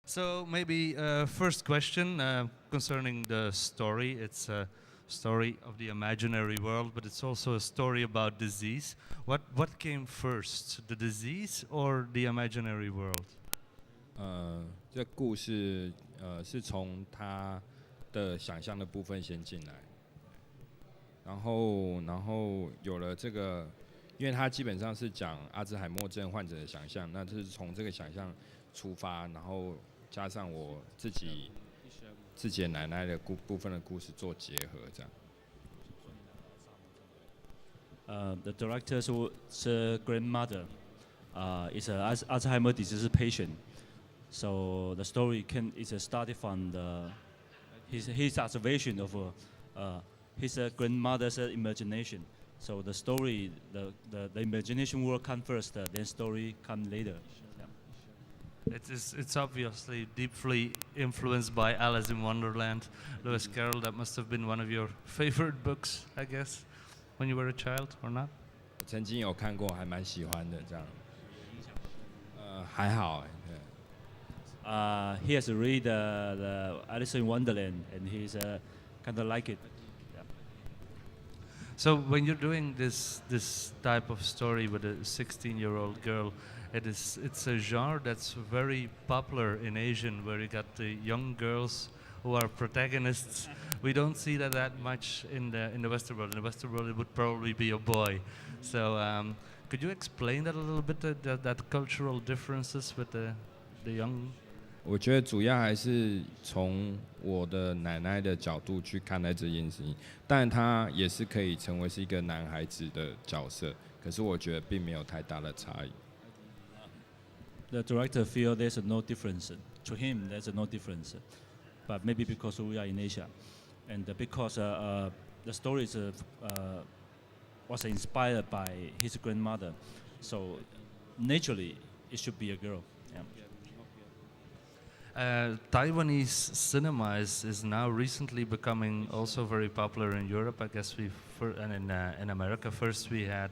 So maybe first question concerning the story. It's a story of the imaginary world, but it's also a story about disease. What came first, the disease or the imaginary world? 这故事是从他的想象的部分先进来，然后有了这个，因为他基本上是讲阿兹海默症患者的想象，那就是从这个想象出发，然后加上我自己的奶奶的部分的故事做结合，这样。The director's grandmother is an Alzheimer disease patient. So the story is started from his observation of his grandmother's imagination. So the story, the imagination will come first, then story come later. It's obviously deeply influenced by Alice in Wonderland. Lewis Carroll, that must have been one of your favorite books, I guess, when you were a child, or not? 曾经有看过，还蛮喜欢的这样。还好对。He has read the Alice in Wonderland, and he's kind of like it. Yeah. So when you're doing this type of story with a 16-year-old girl, it's a genre that's very popular in Asian, where you got the young girls who are protagonists. We don't see that much in the Western world. In the Western world, it would probably be a boy. So could you explain that a little bit? That cultural differences with the young. 我觉得主要还是从我的奶奶的角度去看待这件事情，但他也是可以成为是一个男孩子的角色，可是我觉得并没有太大的差异。The director feel there's no difference. To him, there's no difference. But maybe because we are in Asia, and because the story was inspired by his grandmother, so naturally it should be a girl. Yeah. Taiwanese cinema is now recently becoming also very popular in Europe. I guess and in America first we had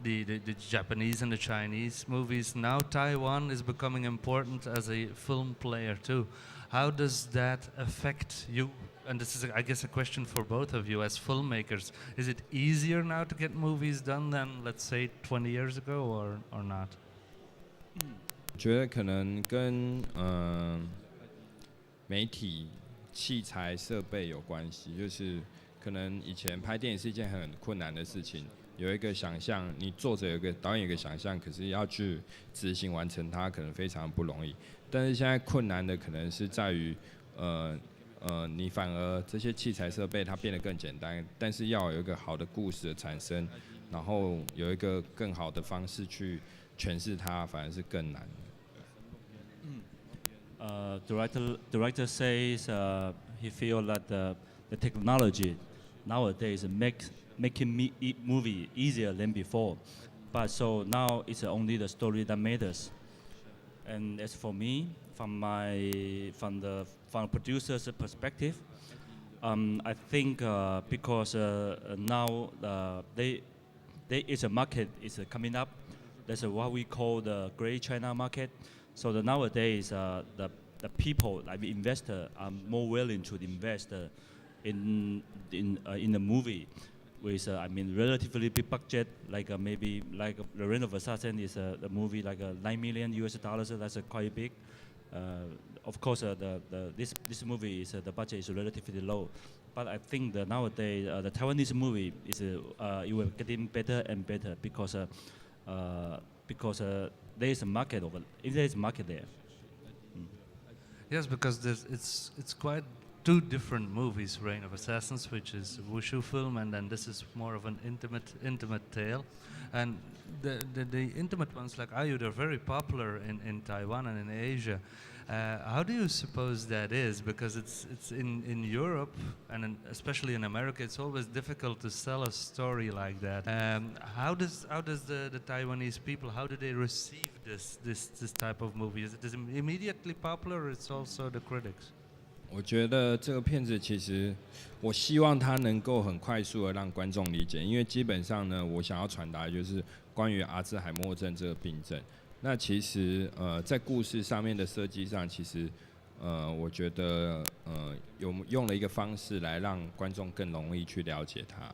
the Japanese and the Chinese movies. Now Taiwan is becoming important as a film player too. How does that affect you? And this is, I guess, a question for both of you as filmmakers. Is it easier now to get movies done than, let's say, 20 years ago, or not? 我觉得可能跟媒体、器材、设备有关系，就是可能以前拍电影是一件很困难的事情，有一个想象，你作者有个导演有个想象，可是要去执行完成它，可能非常不容易。但是现在困难的可能是在于，你反而这些器材设备它变得更简单，但是要有一个好的故事的产生，然后有一个更好的方式去诠释它，反而是更难。Director says he feels that the technology nowadays making movie easier than before, but so now it's only the story that matters. And as for me, from the producer's perspective, I think because now there is a market is coming up. That's what we call the Great China market. So nowadays, the people, like the investor, are more willing to invest in the movie with relatively big budget, like maybe like The Reign of Assassin is a movie like $9 million US. That's quite big. Of course, this movie is the budget is relatively low, but I think that nowadays the Taiwanese movie is it will getting better and better because there is a market there is a market there. Yes, because it's quite two different movies. Reign of Assassins, which is a wushu film, and then this is more of an intimate tale. And the intimate ones like Ayu, they're very popular in Taiwan and in Asia. How do you suppose that is? Because it's in Europe and especially in America, it's always difficult to sell a story like that. How does the Taiwanese people, how do they receive this type of movie? Is it immediately popular, or it's also the critics? 我觉得这个片子其实，我希望它能够很快速的让观众理解，因为基本上呢，我想要传达的就是关于阿兹海默症这个病症。那其实在故事上面的设计上，其实我觉得用了一个方式来让观众更容易去了解它。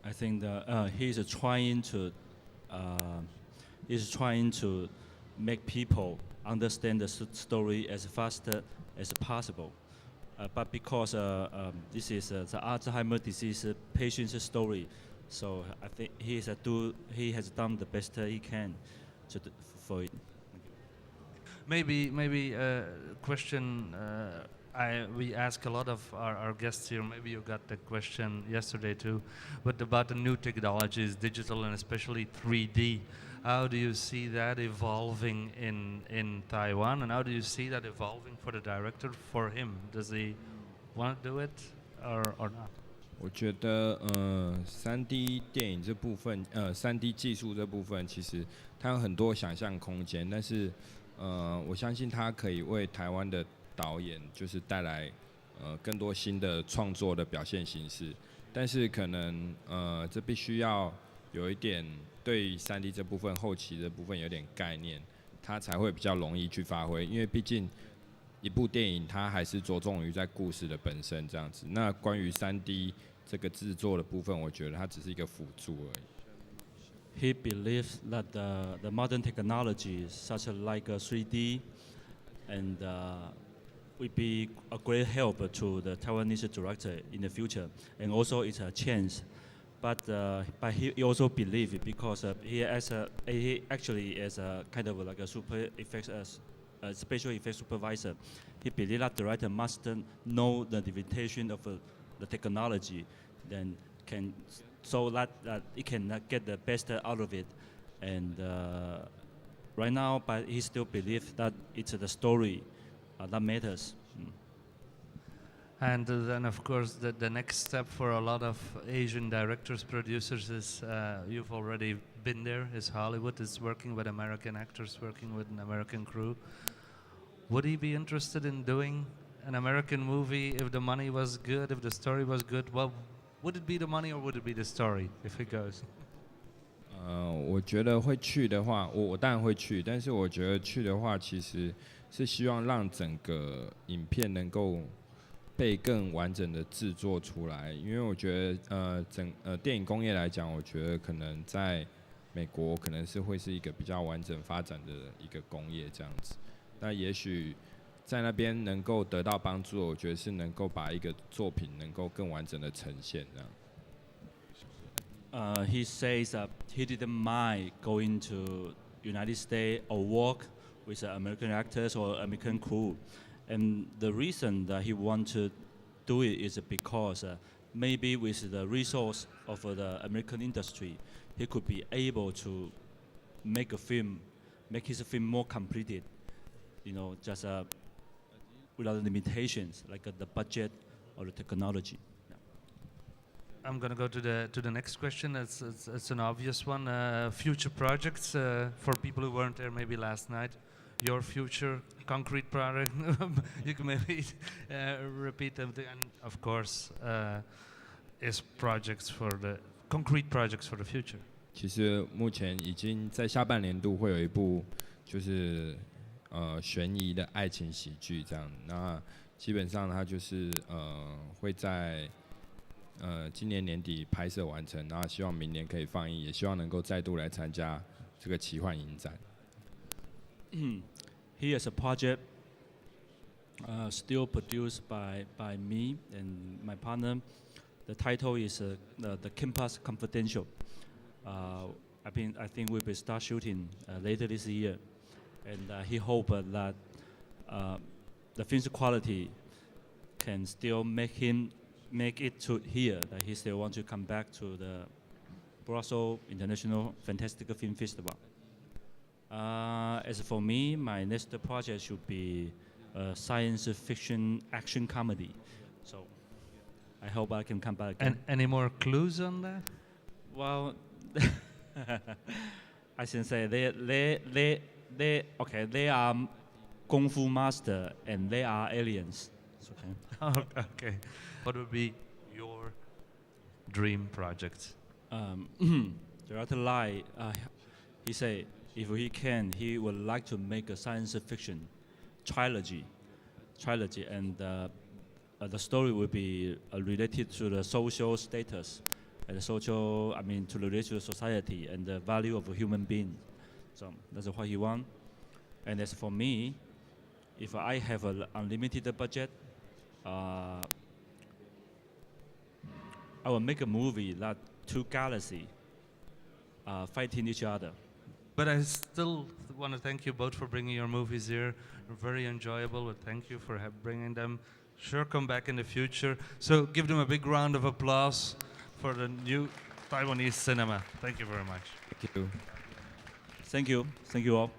I think that he's trying to make people understand the story as fast as possible. But because this is the Alzheimer's disease patient's story, so I think he has done the best he can for it. Maybe a question we ask a lot of our guests here. Maybe you got the question yesterday too, but about the new technologies, digital and especially 3D. How do you see that evolving in Taiwan, and how do you see that evolving for the director? For him, does he want to do it or not? 我觉得3D 电影这部分，3D 技术这部分，其实它有很多想象空间，但是我相信它可以为台湾的导演就是带来更多新的创作的表现形式，但是可能这必须要有一点对 3D 这部分后期的部分有点概念，它才会比较容易去发挥，因为毕竟一部电影它还是着重于在故事的本身这样子。那关于3D 这个制作的部分，我觉得它只是一个辅助而已。He believes that the modern technology, such as like 3D, and will be a great help to the Taiwanese director in the future, and also it's a chance. But he also believes because he actually is a kind of like a super effects special effects supervisor. He believes that director must know the limitation of the technology, then can so that he can get the best out of it. And right now, but he still believes that it's the story that matters. And then, of course, the next step for a lot of Asian directors, producers is you've already been there. Is Hollywood is working with American actors, working with an American crew. Would he be interested in doing an American movie if the money was good, if the story was good? Well, would it be the money or would it be the story if it goes? 我觉得会去的话，我当然会去，但是我觉得去的话，其实是希望让整个影片能够被更完整的制作出来，因为我觉得电影工业来讲，我觉得可能在美国可能是会是一个比较完整发展的一个工业这样子。那也许在那边能够得到帮助，我觉得是能够把一个作品能够更完整的呈现这样。He says he didn't mind going to United States or work with American actors or American crew, and the reason that he want to do it is because maybe with the resource of the American industry, he could be able to make his film more completed. You know, just without limitations like the budget or the technology. I'm going to go to the next question. It's an obvious one. Future projects for people who weren't there maybe last night. Your future concrete project. You can maybe repeat them. And of course, is projects for the concrete projects for the future. 其实目前已经在下半年度会有一部就是悬疑的爱情喜剧这样，那基本上它就是会在今年年底拍摄完成，然后希望明年可以放映，也希望能够再度来参加这个奇幻影展。He has a project still produced by me and my partner. The title is the Campus Confidential. I think we will start shooting later this year, and he hopes that the film's quality can still make it to here, that he still wants to come back to the Brussels International Fantastic Film Festival. As for me, my next project should be a science fiction action comedy. So I hope I can come back again. And any more clues on that? Well, I should say they are kung fu master and they are aliens. It's okay. Okay. What would be your dream project? Director Lai, he say if he can, he would like to make a science fiction trilogy, and the story will be related to the social status and the social, I mean, to relate to the society and the value of a human being. So that's what he wants. And as for me, if I have an unlimited budget, I will make a movie that two galaxies fighting each other. But I still want to thank you both for bringing your movies here. They're very enjoyable, but thank you for bringing them. Sure, come back in the future. So give them a big round of applause for the new Taiwanese cinema. Thank you very much. Thank you. Thank you all.